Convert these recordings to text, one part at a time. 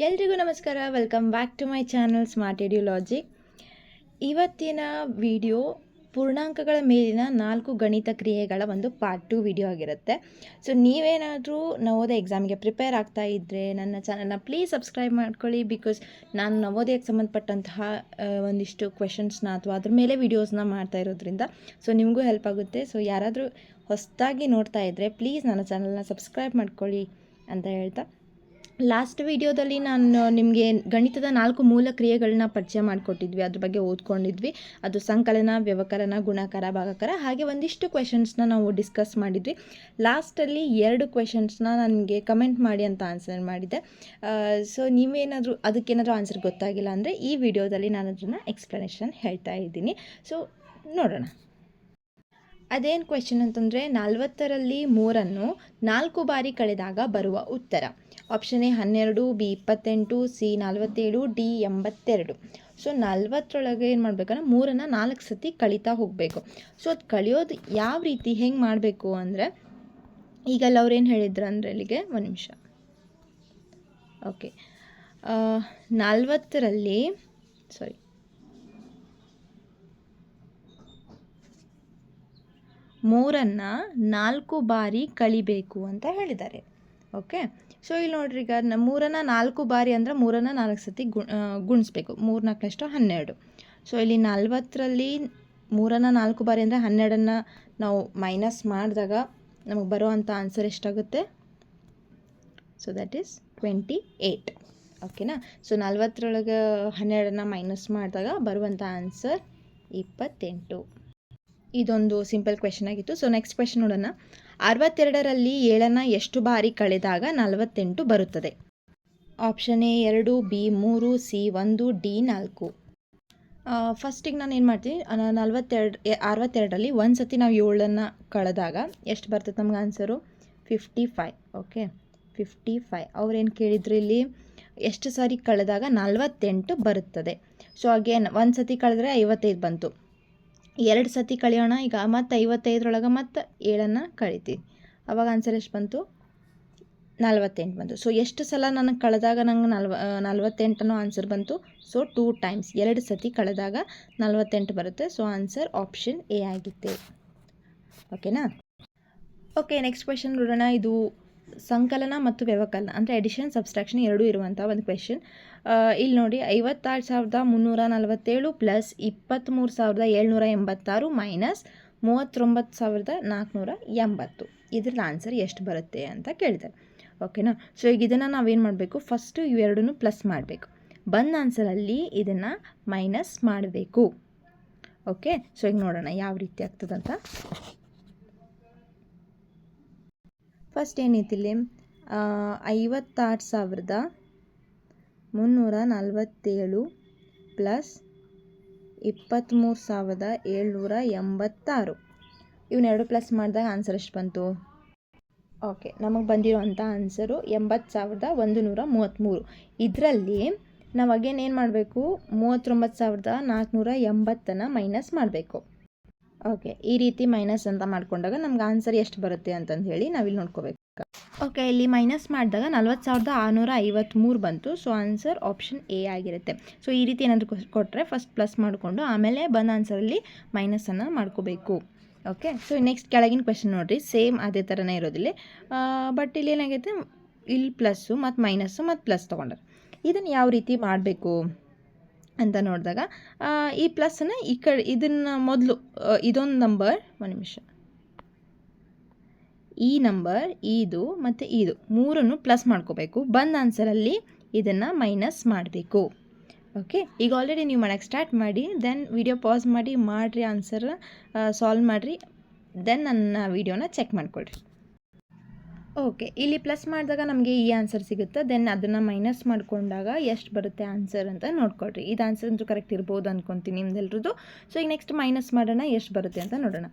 ಎಲ್ರಿಗೂ ನಮಸ್ಕಾರ. Welcome back to my channel smart Edulogic. ಇವತ್ತಿನ ವಿಡಿಯೋ ಪೂರ್ಣಾಂಕಗಳ ಮೇಲಿನ 4 ಗಣಿತ ಕ್ರಿಯೆಗಳ ಒಂದು ಪಾರ್ಟ್ 2 ವಿಡಿಯೋ ಆಗಿರುತ್ತೆ. ಸೊ ನೀವೇನಾದರೂ ನವೋದಯ ಎಕ್ಸಾಮ್ಗೆ ಪ್ರಿಪೇರ್ ಆಗ್ತಾ ಇದ್ದರೆ ನನ್ನ ಚಾನಲ್ನ ಪ್ಲೀಸ್ ಸಬ್ಸ್ಕ್ರೈಬ್ ಮಾಡ್ಕೊಳ್ಳಿ. ಬಿಕಾಸ್ ನಾನು ನವೋದಯಕ್ಕೆ ಸಂಬಂಧಪಟ್ಟಂತಹ ಒಂದಿಷ್ಟು ಕ್ವೆಶನ್ಸ್ನ ಅಥವಾ ಅದ್ರ ಮೇಲೆ ವಿಡಿಯೋಸ್ನ ಮಾಡ್ತಾ ಇರೋದ್ರಿಂದ ಸೊ ನಿಮಗೂ ಹೆಲ್ಪ್ ಆಗುತ್ತೆ. ಸೊ ಯಾರಾದರೂ ಹೊಸದಾಗಿ ನೋಡ್ತಾ ಇದ್ದರೆ ಪ್ಲೀಸ್ ನನ್ನ ಚಾನಲ್ನ ಸಬ್ಸ್ಕ್ರೈಬ್ ಮಾಡ್ಕೊಳ್ಳಿ ಅಂತ ಹೇಳ್ತಾ, ಲಾಸ್ಟ್ ವಿಡಿಯೋದಲ್ಲಿ ನಾನು ನಿಮಗೆ ಗಣಿತದ 4 ಮೂಲ ಕ್ರಿಯೆಗಳನ್ನ ಪರಿಚಯ ಮಾಡಿಕೊಟ್ಟಿದ್ವಿ, ಅದ್ರ ಬಗ್ಗೆ ಓದ್ಕೊಂಡಿದ್ವಿ. ಅದು ಸಂಕಲನ, ವ್ಯವಕಲನ, ಗುಣಾಕಾರ, ಭಾಗಾಕಾರ, ಹಾಗೆ ಒಂದಿಷ್ಟು ಕ್ವೆಶನ್ಸ್ನ ನಾವು ಡಿಸ್ಕಸ್ ಮಾಡಿದ್ವಿ. ಲಾಸ್ಟಲ್ಲಿ 2 ಕ್ವೆಶನ್ಸ್ನ ನನಗೆ ಕಮೆಂಟ್ ಮಾಡಿ ಅಂತ ಆನ್ಸರ್ ಮಾಡಿದ್ದೆ. ಸೊ ನೀವೇನಾದರೂ ಅದಕ್ಕೇನಾದರೂ ಆನ್ಸರ್ ಗೊತ್ತಾಗಿಲ್ಲ ಅಂದರೆ ಈ ವಿಡಿಯೋದಲ್ಲಿ ನಾನು ಅದನ್ನು ಎಕ್ಸ್ಪ್ಲನೇಷನ್ ಹೇಳ್ತಾ ಇದ್ದೀನಿ. ಸೊ ನೋಡೋಣ. ಅದೇನು ಕ್ವೆಶನ್ ಅಂತಂದರೆ, 40ರಲ್ಲಿ 3 4 ಬಾರಿ ಕಳೆದಾಗ ಬರುವ ಉತ್ತರ. Option A 12, B 28, C 47, D 82. So 40ರೊಳಗೆ ಏನು ಮಾಡಬೇಕಂದ್ರೆ 3 4 ಸತಿ ಕಳೀತಾ ಹೋಗಬೇಕು. ಸೊ ಅದು ಕಳಿಯೋದು ಯಾವ ರೀತಿ ಹೆಂಗೆ ಮಾಡಬೇಕು ಅಂದರೆ, ಈಗ ಅವ್ರೇನು ಹೇಳಿದ್ರು ಅಂದರೆ, ಇಲ್ಲಿಗೆ ಒಂದು ನಿಮಿಷ. ಓಕೆ, 40ರಲ್ಲಿ 3 4 ಬಾರಿ ಕಳಿಬೇಕು ಅಂತ ಹೇಳಿದ್ದಾರೆ. ಓಕೆ, ಸೊ ಇಲ್ಲಿ ನೋಡ್ರಿ, ಈಗ 3 4 ಬಾರಿ ಅಂದರೆ 3 4 ಸತಿ ಗುಣಿಸ್ಬೇಕು. 3 4 12. ಸೊ ಇಲ್ಲಿ 40ರಲ್ಲಿ 3 4 ಬಾರಿ ಅಂದರೆ 12 ನಾವು ಮೈನಸ್ ಮಾಡಿದಾಗ ನಮಗೆ ಬರುವಂಥ ಆನ್ಸರ್ ಎಷ್ಟಾಗುತ್ತೆ? So that is 28. ಓಕೆನಾ? ಸೊ 40ರೊಳಗೆ 12 ಮೈನಸ್ ಮಾಡಿದಾಗ ಬರುವಂಥ ಆನ್ಸರ್ 28. ಇದೊಂದು ಸಿಂಪಲ್ ಕ್ವೆಶನ್ ಆಗಿತ್ತು. ಸೊ ನೆಕ್ಸ್ಟ್ ಕ್ವೆಶನ್ ನೋಡೋಣ. 62ರಲ್ಲಿ 7 ಎಷ್ಟು ಬಾರಿ ಕಳೆದಾಗ 48 ಬರುತ್ತದೆ? Option A 2, B 3, C 1, D 4. ಫಸ್ಟಿಗೆ ನಾನು ಏನು ಮಾಡ್ತೀನಿ, 62ರಲ್ಲಿ 1 ಸತಿ ನಾವು 7 ಕಳೆದಾಗ ಎಷ್ಟು ಬರ್ತದೆ ನಮ್ಗೆ ಆನ್ಸರು? 55. ಓಕೆ, 55. ಅವ್ರೇನು ಕೇಳಿದ್ರು ಇಲ್ಲಿ, ಎಷ್ಟು ಸಾರಿ ಕಳೆದಾಗ 48 ಬರುತ್ತದೆ. ಸೊ ಅಗೇನ್ 1 ಸತಿ ಕಳೆದ್ರೆ 55 ಬಂತು. 2 ಸತಿ ಕಳೆಯೋಣ. ಈಗ ಮತ್ತು 55ರೊಳಗೆ ಮತ್ತು 7 ಕಳಿತೀವಿ. ಅವಾಗ ಆನ್ಸರ್ ಎಷ್ಟು ಬಂತು? 48 ಬಂತು. ಸೊ ಎಷ್ಟು ಸಲ ನನಗೆ ಕಳೆದಾಗ ನಂಗೆ 48 ಆನ್ಸರ್ ಬಂತು? ಸೊ 2 ಟೈಮ್ಸ್, 2 ಸತಿ ಕಳೆದಾಗ 48 ಬರುತ್ತೆ. ಸೊ ಆನ್ಸರ್ ಆಪ್ಷನ್ ಎ ಆಗಿದೆ. ಓಕೆನಾ? ಓಕೆ, ನೆಕ್ಸ್ಟ್ ಕ್ವೆಶನ್ ನೋಡೋಣ. ಇದು ಸಂಕಲನ ಮತ್ತು ವ್ಯವಕಲನ ಅಂದರೆ ಎಡಿಷನ್, ಸಬ್ಸ್ಟ್ರಾಕ್ಷನ್ ಎರಡೂ ಇರುವಂಥ ಒಂದು ಕ್ವೆಶನ್. ಇಲ್ಲಿ ನೋಡಿ, 56,347 ಪ್ಲಸ್ 23,786 ಮೈನಸ್ 39,480. ಇದ್ರದ್ದು ಆನ್ಸರ್ ಎಷ್ಟು ಬರುತ್ತೆ ಅಂತ ಕೇಳಿದ್ದಾರೆ. ಓಕೆನಾ? ಸೊ ಈಗ ಇದನ್ನು ನಾವೇನು ಮಾಡಬೇಕು, ಫಸ್ಟು ಇವೆರಡೂ ಪ್ಲಸ್ ಮಾಡಬೇಕು. ಬಂದ ಆನ್ಸರಲ್ಲಿ ಇದನ್ನು ಮೈನಸ್ ಮಾಡಬೇಕು. ಓಕೆ, ಸೊ ಈಗ ನೋಡೋಣ ಯಾವ ರೀತಿ ಆಗ್ತದಂತ. ಫಸ್ಟ್ ಏನೈತಿಲ್ಲಿ, 56,347 ಪ್ಲಸ್ 23,786. ಇವನ್ನೆರಡು ಪ್ಲಸ್ ಮಾಡಿದಾಗ ಆನ್ಸರ್ ಎಷ್ಟು ಬಂತು? ಓಕೆ, ನಮಗೆ ಬಂದಿರೋವಂಥ ಆನ್ಸರು 80,133. ಇದರಲ್ಲಿ ನಾವು ಅಗೇನ್ ಏನು ಮಾಡಬೇಕು, 39,480 ಮೈನಸ್ ಮಾಡಬೇಕು. ಓಕೆ, ಈ ರೀತಿ ಮೈನಸ್ ಅಂತ ಮಾಡ್ಕೊಂಡಾಗ ನಮ್ಗೆ ಆನ್ಸರ್ ಎಷ್ಟು ಬರುತ್ತೆ ಅಂತಂದು ಹೇಳಿ ನಾವಿಲ್ಲಿ ನೋಡ್ಕೋಬೇಕು. ಓಕೆ, ಇಲ್ಲಿ ಮೈನಸ್ ಮಾಡಿದಾಗ 40,653 ಬಂತು. ಸೊ ಆನ್ಸರ್ ಆಪ್ಷನ್ ಎ ಆಗಿರುತ್ತೆ. ಸೊ ಈ ರೀತಿ ಏನಾದರೂ ಕೊಟ್ಟರೆ ಫಸ್ಟ್ ಪ್ಲಸ್ ಮಾಡಿಕೊಂಡು ಆಮೇಲೆ ಬಂದ ಆನ್ಸರಲ್ಲಿ ಮೈನಸನ್ನು ಮಾಡ್ಕೋಬೇಕು. ಓಕೆ, ಸೊ ನೆಕ್ಸ್ಟ್ ಕೆಳಗಿನ ಕ್ವೆಶನ್ ನೋಡಿರಿ, ಸೇಮ್ ಅದೇ ಥರನೇ ಇರೋದಿಲ್ಲ. ಬಟ್ ಇಲ್ಲಿ ಏನಾಗೈತೆ, ಇಲ್ಲಿ ಪ್ಲಸ್ಸು ಮತ್ತು ಮೈನಸ್ಸು ಮತ್ತು ಪ್ಲಸ್ ತೊಗೊಂಡ್ರೆ ಇದನ್ನು ಯಾವ ರೀತಿ ಮಾಡಬೇಕು ಅಂತ ನೋಡಿದಾಗ, ಈ ಪ್ಲಸ್ಸನ್ನು ಈ ಕಡೆ ಇದನ್ನು ಮೊದಲು ಇದೊಂದು ನಂಬರ್, ಒಂದು ನಿಮಿಷ, ಈ ನಂಬರ್, ಇದು ಮತ್ತು ಇದು ಮೂರನ್ನು ಪ್ಲಸ್ ಮಾಡ್ಕೋಬೇಕು. ಬಂದ ಆನ್ಸರಲ್ಲಿ ಇದನ್ನು ಮೈನಸ್ ಮಾಡಬೇಕು. ಓಕೆ, ಈಗ ಆಲ್ರೆಡಿ ನೀವು ಮಾಡೋಕ್ಕೆ ಸ್ಟಾರ್ಟ್ ಮಾಡಿ, ದೆನ್ ವಿಡಿಯೋ ಪಾಸ್ ಮಾಡಿರಿ ಆನ್ಸರ್ ಸಾಲ್ವ್ ಮಾಡಿರಿ, ದೆನ್ ನನ್ನ ವಿಡಿಯೋನ ಚೆಕ್ ಮಾಡಿಕೊಳ್ರಿ. ಓಕೆ, ಇಲ್ಲಿ ಪ್ಲಸ್ ಮಾಡಿದಾಗ ನಮಗೆ ಈ ಆನ್ಸರ್ ಸಿಗುತ್ತೆ. ದೆನ್ ಅದನ್ನು ಮೈನಸ್ ಮಾಡಿಕೊಂಡಾಗ ಎಷ್ಟು ಬರುತ್ತೆ ಆನ್ಸರ್ ಅಂತ ನೋಡ್ಕೊಳ್ರಿ. ಇದು ಆನ್ಸರ್ ಅಂತೂ ಕರೆಕ್ಟ್ ಇರ್ಬೋದು ಅಂದ್ಕೊತೀನಿ ನಿಮ್ದೆಲ್ರದ್ದು. ಸೊ ಈಗ ನೆಕ್ಸ್ಟ್ ಮೈನಸ್ ಮಾಡೋಣ, ಎಷ್ಟು ಬರುತ್ತೆ ಅಂತ ನೋಡೋಣ.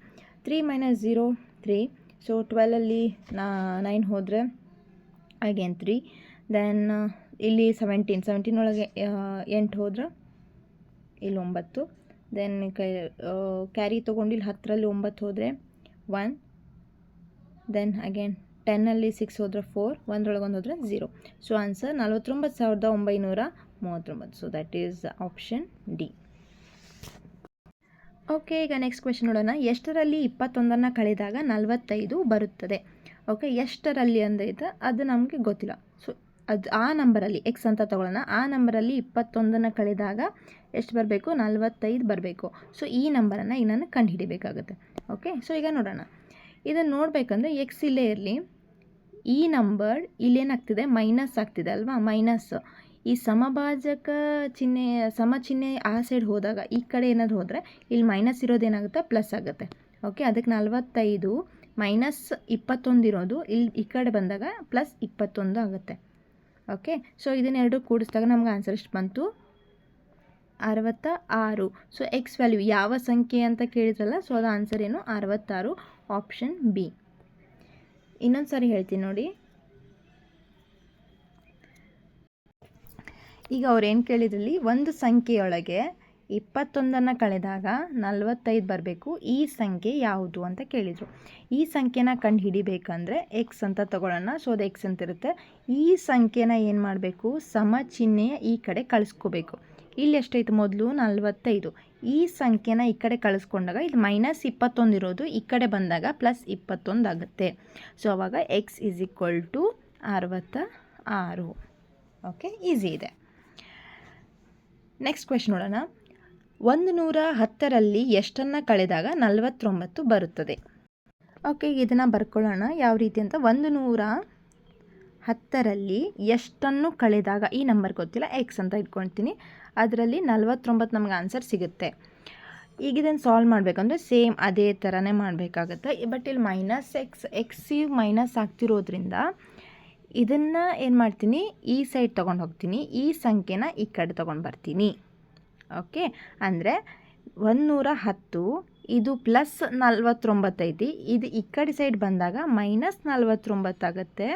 3 - 0 3. ಸೊ 12ಅಲ್ಲಿ 9 ಹೋದರೆ ಅಗೇನ್ 3. ದೆನ್ ಇಲ್ಲಿ 17 ಒಳಗೆ 8 ಹೋದ್ರೆ ಇಲ್ಲಿ 9. ದೆನ್ ಕ್ಯಾರಿ ತೊಗೊಂಡು ಇಲ್ಲಿ 10ರಲ್ಲಿ 9 ಹೋದರೆ 1. ದೆನ್ ಅಗೇನ್ 10ಅಲ್ಲಿ 6 ಹೋದರೆ 4, ಒಂದರೊಳಗೆ ಒಂದು ಹೋದರೆ 0. So answer 49,939. So that is option D. Okay, ಈಗ ನೆಕ್ಸ್ಟ್ ಕ್ವೆಶನ್ ನೋಡೋಣ. ಎಷ್ಟರಲ್ಲಿ 21 ಕಳೆದಾಗ 45 ಬರುತ್ತದೆ? ಓಕೆ, ಎಷ್ಟರಲ್ಲಿ ಅಂದರೆ ಅದು ನಮಗೆ ಗೊತ್ತಿಲ್ಲ. ಸೊ ಅದು ಆ ನಂಬರಲ್ಲಿ ಎಕ್ಸ್ ಅಂತ ತೊಗೊಳ್ಳೋಣ. ಆ ನಂಬರಲ್ಲಿ 21 ಕಳೆದಾಗ ಎಷ್ಟು ಬರಬೇಕು? 45 ಬರಬೇಕು. ಸೊ ಈ ನಂಬರನ್ನು ಈಗ ನಾನು ಕಂಡು ಹಿಡಿಬೇಕಾಗುತ್ತೆ. ಓಕೆ, ಸೊ ಈಗ ನೋಡೋಣ. ಇದನ್ನು ನೋಡಬೇಕಂದ್ರೆ ಎಕ್ಸ್ ಇಲ್ಲೇ ಇರಲಿ, ಈ ನಂಬರ್ ಇಲ್ಲೇನಾಗ್ತಿದೆ? ಮೈನಸ್ ಆಗ್ತಿದೆ ಅಲ್ವಾ? ಮೈನಸ್. ಈ ಸಮಭಾಜಕ ಚಿಹ್ನೆ, ಸಮ ಚಿಹ್ನೆ ಆ ಸೈಡ್ ಹೋದಾಗ, ಈ ಕಡೆ ಏನಾದರೂ ಹೋದರೆ ಇಲ್ಲಿ ಮೈನಸ್ ಇರೋದೇನಾಗುತ್ತೆ? ಪ್ಲಸ್ ಆಗುತ್ತೆ. ಓಕೆ, ಅದಕ್ಕೆ 45 ಮೈನಸ್ 21 ಇರೋದು ಇಲ್ಲಿ ಈ ಕಡೆ ಬಂದಾಗ ಪ್ಲಸ್ 21 ಆಗುತ್ತೆ. ಓಕೆ, ಸೊ ಇದನ್ನೆರಡು ಕೂಡಿಸಿದಾಗ ನಮ್ಗೆ ಆನ್ಸರ್ ಎಷ್ಟು ಬಂತು? 66. ಸೊ ಎಕ್ಸ್ ವ್ಯಾಲ್ಯೂ ಯಾವ ಸಂಖ್ಯೆ ಅಂತ ಕೇಳಿದ್ರಲ್ಲ, ಸೊ ಅದು ಆನ್ಸರ್ ಏನು? 66, ಆಪ್ಷನ್ ಬಿ. ಇನ್ನೊಂದು ಸಾರಿ ಹೇಳ್ತೀನಿ ನೋಡಿ. ಈಗ ಅವ್ರೇನು ಕೇಳಿದ್ರಲ್ಲಿ, ಒಂದು ಸಂಖ್ಯೆಯೊಳಗೆ 21 ಕಳೆದಾಗ 45 ಬರಬೇಕು, ಈ ಸಂಖ್ಯೆ ಯಾವುದು ಅಂತ ಕೇಳಿದರು. ಈ ಸಂಖ್ಯೆನ ಕಂಡು ಹಿಡಿಬೇಕಂದ್ರೆ ಎಕ್ಸ್ ಅಂತ ತಗೊಳ್ಳೋಣ. ಸೊ ಅದು ಎಕ್ಸ್ ಅಂತ ಇರುತ್ತೆ. ಈ ಸಂಖ್ಯೆನ ಏನು ಮಾಡಬೇಕು? ಸಮ ಚಿಹ್ನೆಯ ಈ ಕಡೆ ಕಳಿಸ್ಕೋಬೇಕು. ಇಲ್ಲಿ ಎಷ್ಟೈತೆ? ಮೊದಲು 45. ಈ ಸಂಖ್ಯೆನ ಈ ಕಡೆ ಕಳಿಸ್ಕೊಂಡಾಗ ಇಲ್ಲಿ ಮೈನಸ್ 21 ಇರೋದು ಈ ಕಡೆ ಬಂದಾಗ ಪ್ಲಸ್ 21 ಆಗುತ್ತೆ. ಸೊ ಆವಾಗ x is equal to 66. Okay, easy ಇದೆ. ನೆಕ್ಸ್ಟ್ ಕ್ವೆಶನ್ ನೋಡೋಣ. 110ರಲ್ಲಿ ಎಷ್ಟನ್ನು ಕಳೆದಾಗ 49 ಬರುತ್ತದೆ? ಓಕೆ, ಇದನ್ನು ಬರ್ಕೊಳ್ಳೋಣ ಯಾವ ರೀತಿ ಅಂತ. 110ರಲ್ಲಿ ಎಷ್ಟನ್ನು ಕಳೆದಾಗ, ಈ ನಂಬರ್ ಗೊತ್ತಿಲ್ಲ, ಎಕ್ಸ್ ಅಂತ ಇಟ್ಕೊಳ್ತೀನಿ, ಅದರಲ್ಲಿ 49 ನಮ್ಗೆ ಆನ್ಸರ್ ಸಿಗುತ್ತೆ. ಈಗ ಇದನ್ನು ಸಾಲ್ವ್ ಮಾಡಬೇಕಂದ್ರೆ ಸೇಮ್ ಅದೇ ಥರನೇ ಮಾಡಬೇಕಾಗತ್ತೆ. ಬಟ್ ಇಲ್ಲಿ ಮೈನಸ್ ಎಕ್ಸಿಗೆ ಮೈನಸ್ ಆಗ್ತಿರೋದ್ರಿಂದ ಇದನ್ನು ಏನು ಮಾಡ್ತೀನಿ? ಈ ಸೈಡ್ ತೊಗೊಂಡು ಹೋಗ್ತೀನಿ, ಈ ಸಂಖ್ಯೆನ ಈ ಕಡೆ ತೊಗೊಂಡು ಬರ್ತೀನಿ. ಓಕೆ, ಅಂದರೆ 110 ಇದು ಪ್ಲಸ್ 49 ಐತಿ, ಇದು ಈ ಕಡೆ ಸೈಡ್ ಬಂದಾಗ ಮೈನಸ್ 49 ಆಗುತ್ತೆ.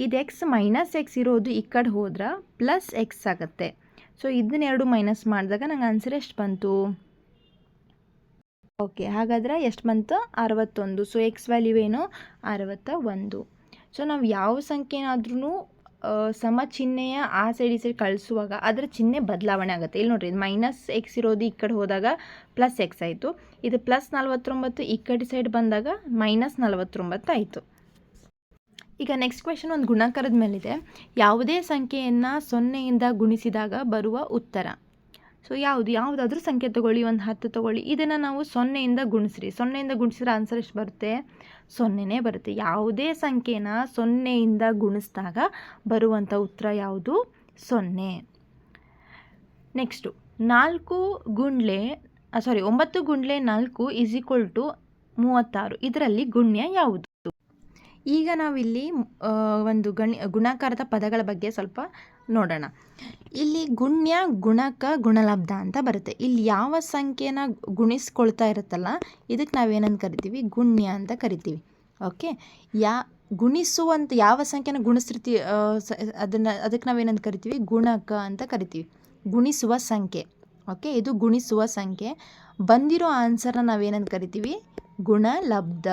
ಇದು ಎಕ್ಸ್ ಮೈನಸ್ ಎಕ್ಸ್ ಇರೋದು ಈ ಕಡೆ ಹೋದ್ರೆ ಪ್ಲಸ್ ಎಕ್ಸ್ ಆಗುತ್ತೆ. ಸೊ ಇದನ್ನೆರಡು ಮೈನಸ್ ಮಾಡಿದಾಗ ನಂಗೆ ಆನ್ಸರ್ ಎಷ್ಟು ಬಂತು? ಓಕೆ, ಹಾಗಾದರೆ ಎಷ್ಟು ಬಂತು? 61. ಸೊ ಎಕ್ಸ್ ವ್ಯಾಲ್ಯೂ ಏನು? 61. ಸೊ ನಾವು ಯಾವ ಸಂಖ್ಯೆನಾದ್ರೂ ಸಮ ಚಿಹ್ನೆಯ ಆ ಸೈಡ್ ಈ ಸೈಡ್ ಕಳಿಸುವಾಗ ಅದರ ಚಿಹ್ನೆ ಬದಲಾವಣೆ ಆಗುತ್ತೆ. ಇಲ್ಲಿ ನೋಡಿರಿ, ಮೈನಸ್ ಎಕ್ಸ್ ಇರೋದು ಈ ಕಡೆ ಹೋದಾಗ ಪ್ಲಸ್ ಎಕ್ಸ್ ಆಯಿತು, ಇದು ಪ್ಲಸ್ 49 ಈ ಕಡೆ ಸೈಡ್ ಬಂದಾಗ ಮೈನಸ್ 49 ಆಯಿತು. ಈಗ ನೆಕ್ಸ್ಟ್ ಕ್ವೆಶನ್ ಒಂದು ಗುಣಾಕಾರದ ಮೇಲಿದೆ. ಯಾವುದೇ ಸಂಖ್ಯೆಯನ್ನು 0ಯಿಂದ ಗುಣಿಸಿದಾಗ ಬರುವ ಉತ್ತರ. ಸೊ ಯಾವುದಾದ್ರೂ ಸಂಖ್ಯೆ ತೊಗೊಳ್ಳಿ, ಒಂದು 10 ತೊಗೊಳ್ಳಿ, ಇದನ್ನು ನಾವು 0ಯಿಂದ ಗುಣಿಸ್ರಿ. 0ಯಿಂದ ಗುಣಿಸಿದ್ರೆ ಆನ್ಸರ್ ಎಷ್ಟು ಬರುತ್ತೆ? 0ನೇ ಬರುತ್ತೆ. ಯಾವುದೇ ಸಂಖ್ಯೆನ 0ಯಿಂದ ಗುಣಿಸಿದಾಗ ಬರುವಂಥ ಉತ್ತರ ಯಾವುದು? 0. ನೆಕ್ಸ್ಟು 9 ಗುಂಡ್ಲೆ 4 ಈಸ್ ಈಕ್ವಲ್ ಟು 36. ಇದರಲ್ಲಿ ಗುಣ್ಯ ಯಾವುದು? ಈಗ ನಾವಿಲ್ಲಿ ಒಂದು ಗುಣಾಕಾರದ ಪದಗಳ ಬಗ್ಗೆ ಸ್ವಲ್ಪ ನೋಡೋಣ. ಇಲ್ಲಿ ಗುಣ್ಯ, ಗುಣಕ, ಗುಣಲಬ್ಧ ಅಂತ ಬರುತ್ತೆ. ಇಲ್ಲಿ ಯಾವ ಸಂಖ್ಯೆನ ಗುಣಿಸ್ಕೊಳ್ತಾ ಇರುತ್ತಲ್ಲ ಇದಕ್ಕೆ ನಾವೇನಂತ ಕರಿತೀವಿ? ಗುಣ್ಯ ಅಂತ ಕರಿತೀವಿ. ಓಕೆ, ಗುಣಿಸುವಂಥ ಯಾವ ಸಂಖ್ಯೆನ ಗುಣಿಸಿರ್ತೀವಿ ಅದಕ್ಕೆ ನಾವೇನಂತ ಕರಿತೀವಿ? ಗುಣಕ ಅಂತ ಕರಿತೀವಿ. ಗುಣಿಸುವ ಸಂಖ್ಯೆ. ಓಕೆ, ಇದು ಗುಣಿಸುವ ಸಂಖ್ಯೆ. ಬಂದಿರೋ ಆನ್ಸರ್ನ ನಾವೇನಂತ ಕರಿತೀವಿ? ಗುಣಲಬ್ಧ.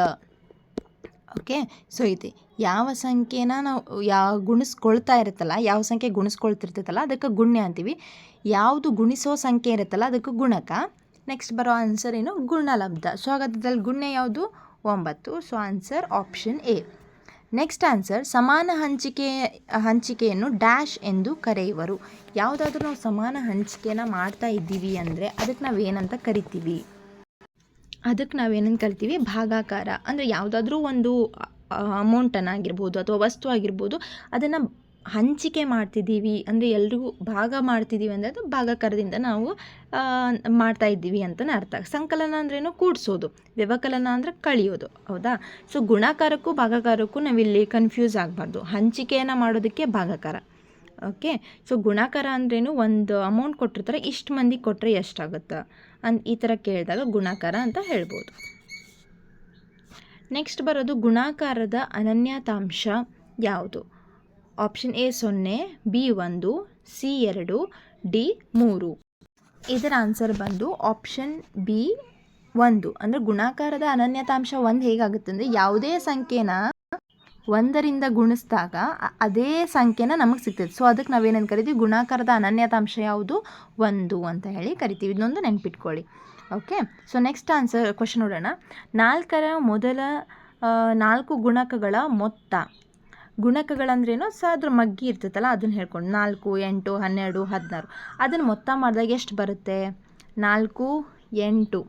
ಓಕೆ, ಸೊ ಇದೆ ಯಾವ ಸಂಖ್ಯೆನ ನಾವು ಗುಣಿಸ್ಕೊಳ್ತಾ ಇರುತ್ತಲ್ಲ, ಯಾವ ಸಂಖ್ಯೆ ಗುಣಿಸ್ಕೊಳ್ತಿರ್ತೈತಲ್ಲ ಅದಕ್ಕೆ ಗುಣ್ಯ ಅಂತೀವಿ. ಯಾವುದು ಗುಣಿಸೋ ಸಂಖ್ಯೆ ಇರುತ್ತಲ್ಲ ಅದಕ್ಕೆ ಗುಣಕ. ನೆಕ್ಸ್ಟ್ ಬರೋ ಆನ್ಸರ್ ಏನು? ಗುಣಲಬ್ಧ. ಸೊ ಹಾಗಾದ್ರಲ್ಲಿ ಗುಣ್ಯ ಯಾವುದು? 9. So answer option A. Next answer, ಸಮಾನ ಹಂಚಿಕೆಯನ್ನು ಡ್ಯಾಶ್ ಎಂದು ಕರೆಯುವರು. ಯಾವುದಾದ್ರೂ ನಾವು ಸಮಾನ ಹಂಚಿಕೆನ ಮಾಡ್ತಾ ಇದ್ದೀವಿ ಅಂದರೆ ಅದಕ್ಕೆ ನಾವೇನಂತ ಕರಿತೀವಿ? ಅದಕ್ಕೆ ನಾವೇನಂತ ಕರಿತೀವಿ? ಭಾಗಾಕಾರ. ಅಂದರೆ ಯಾವುದಾದ್ರೂ ಒಂದು ಅಮೌಂಟನ್ನು ಆಗಿರ್ಬೋದು ಅಥವಾ ವಸ್ತು ಆಗಿರ್ಬೋದು, ಅದನ್ನು ಹಂಚಿಕೆ ಮಾಡ್ತಿದ್ದೀವಿ ಅಂದರೆ ಎಲ್ರಿಗೂ ಭಾಗ ಮಾಡ್ತಿದ್ದೀವಿ ಅಂದರೆ ಅದು ಭಾಗಾಕಾರದಿಂದ ನಾವು ಮಾಡ್ತಾ ಇದ್ದೀವಿ ಅಂತಲೇ ಅರ್ಥ. ಸಂಕಲನ ಅಂದ್ರೇನು? ಕೂಡಿಸೋದು. ವ್ಯವಕಲನ ಅಂದರೆ ಕಳಿಯೋದು. ಹೌದಾ? ಸೊ ಗುಣಾಕಾರಕ್ಕೂ ಭಾಗಾಕಾರಕ್ಕೂ ನಾವಿಲ್ಲಿ ಕನ್ಫ್ಯೂಸ್ ಆಗಬಾರ್ದು. ಹಂಚಿಕೆಯನ್ನು ಮಾಡೋದಕ್ಕೆ ಭಾಗಾಕಾರ. ಓಕೆ, ಸೊ ಗುಣಾಕಾರ ಅಂದ್ರೇನು? ಒಂದು ಅಮೌಂಟ್ ಕೊಟ್ಟಿರ್ತಾರೆ, ಇಷ್ಟು ಮಂದಿ ಕೊಟ್ಟರೆ ಎಷ್ಟಾಗುತ್ತೆ ಈ ಥರ ಕೇಳಿದಾಗ ಗುಣಾಕಾರ ಅಂತ ಹೇಳ್ಬೋದು. ನೆಕ್ಸ್ಟ್ ಬರೋದು ಗುಣಾಕಾರದ ಅನನ್ಯತಾಂಶ ಯಾವುದು? Option A 0, B 1, C 2, D 3. ಇದರ ಆನ್ಸರ್ ಬಂದು ಆಪ್ಷನ್ ಬಿ 1. ಅಂದರೆ ಗುಣಾಕಾರದ ಅನನ್ಯತಾಂಶ 1 ಹೇಗಾಗುತ್ತೆ ಅಂದರೆ ಯಾವುದೇ ಸಂಖ್ಯೆನ 1ರಿಂದ ಗುಣಿಸಿದಾಗ ಅದೇ ಸಂಖ್ಯೆನ ನಮಗೆ ಸಿಗ್ತದೆ. ಸೊ ಅದಕ್ಕೆ ನಾವೇನೇನು ಕರಿತೀವಿ, ಗುಣಾಕಾರದ ಅನನ್ಯತಾಂಶ ಯಾವುದು, 1 ಅಂತ ಹೇಳಿ ಕರಿತೀವಿ. ಇದನ್ನೊಂದು ನೆನ್ಪಿಟ್ಕೊಳ್ಳಿ. ಓಕೆ, ಸೊ ನೆಕ್ಸ್ಟ್ ಕ್ವೆಶನ್ ನೋಡೋಣ. 4ರ ಮೊದಲ 4 ಗುಣಕಗಳ ಮೊತ್ತ. ಗುಣಕಗಳಂದ್ರೇನು, ಸೊ ಅದ್ರ ಮಗ್ಗಿ ಇರ್ತೈತಲ್ಲ ಅದನ್ನು ಹೇಳ್ಕೊಂಡು 4, 8, 12, 16 ಅದನ್ನು ಮೊತ್ತ ಮಾಡಿದಾಗ ಎಷ್ಟು ಬರುತ್ತೆ, 4, 8.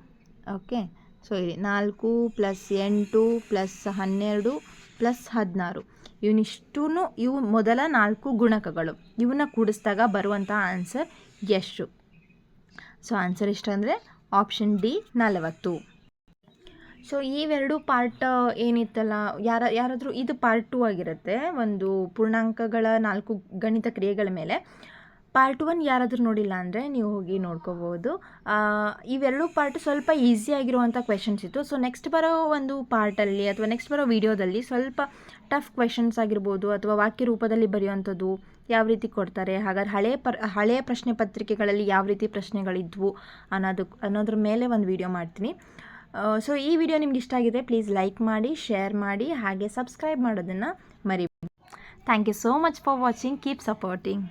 ಓಕೆ, ಸೊ ಇಲ್ಲಿ 4 + 8 + 12 + 16 ಇವು ಮೊದಲ 4 ಗುಣಕಗಳು. ಇವನ್ನ ಕೂಡಿಸಿದಾಗ ಬರುವಂಥ ಆನ್ಸರ್ ಎಷ್ಟು? ಸೊ ಆನ್ಸರ್ ಎಷ್ಟು ಅಂದರೆ ಆಪ್ಷನ್ ಡಿ 40. ಸೊ ಇವೆರಡು ಪಾರ್ಟ್ ಏನಿತ್ತಲ್ಲ, ಯಾರಾದರೂ ಇದು ಪಾರ್ಟ್ 2 ಆಗಿರುತ್ತೆ, ಒಂದು ಪೂರ್ಣಾಂಕಗಳ 4 ಗಣಿತ ಕ್ರಿಯೆಗಳ ಮೇಲೆ. ಪಾರ್ಟ್ 1 ಯಾರಾದರೂ ನೋಡಿಲ್ಲ ಅಂದರೆ ನೀವು ಹೋಗಿ ನೋಡ್ಕೋಬೋದು. ಇವೆರಡು ಪಾರ್ಟ್ ಸ್ವಲ್ಪ ಈಸಿಯಾಗಿರುವಂಥ ಕ್ವೆಶನ್ಸ್ ಇತ್ತು. ಸೊ ನೆಕ್ಸ್ಟ್ ಬರೋ ಒಂದು ಪಾರ್ಟಲ್ಲಿ ಅಥವಾ ನೆಕ್ಸ್ಟ್ ಬರೋ ವಿಡಿಯೋದಲ್ಲಿ ಸ್ವಲ್ಪ ಟಫ್ ಕ್ವೆಶನ್ಸ್ ಆಗಿರ್ಬೋದು, ಅಥವಾ ವಾಕ್ಯ ರೂಪದಲ್ಲಿ ಬರೆಯುವಂಥದ್ದು ಯಾವ ರೀತಿ ಕೊಡ್ತಾರೆ, ಹಾಗಾದ್ರೆ ಹಳೆಯ ಪ್ರಶ್ನೆ ಪತ್ರಿಕೆಗಳಲ್ಲಿ ಯಾವ ರೀತಿ ಪ್ರಶ್ನೆಗಳಿದ್ವು ಅನ್ನೋದ್ರ ಮೇಲೆ ಒಂದು ವಿಡಿಯೋ ಮಾಡ್ತೀನಿ. ಸೊ ಈ ವಿಡಿಯೋ ನಿಮ್ಗೆ ಇಷ್ಟ ಆಗಿದೆ, ಪ್ಲೀಸ್ ಲೈಕ್ ಮಾಡಿ, ಶೇರ್ ಮಾಡಿ, ಹಾಗೆ ಸಬ್ಸ್ಕ್ರೈಬ್ ಮಾಡೋದನ್ನು ಮರಿಬೇಡಿ. Thank you so much for watching. Keep supporting.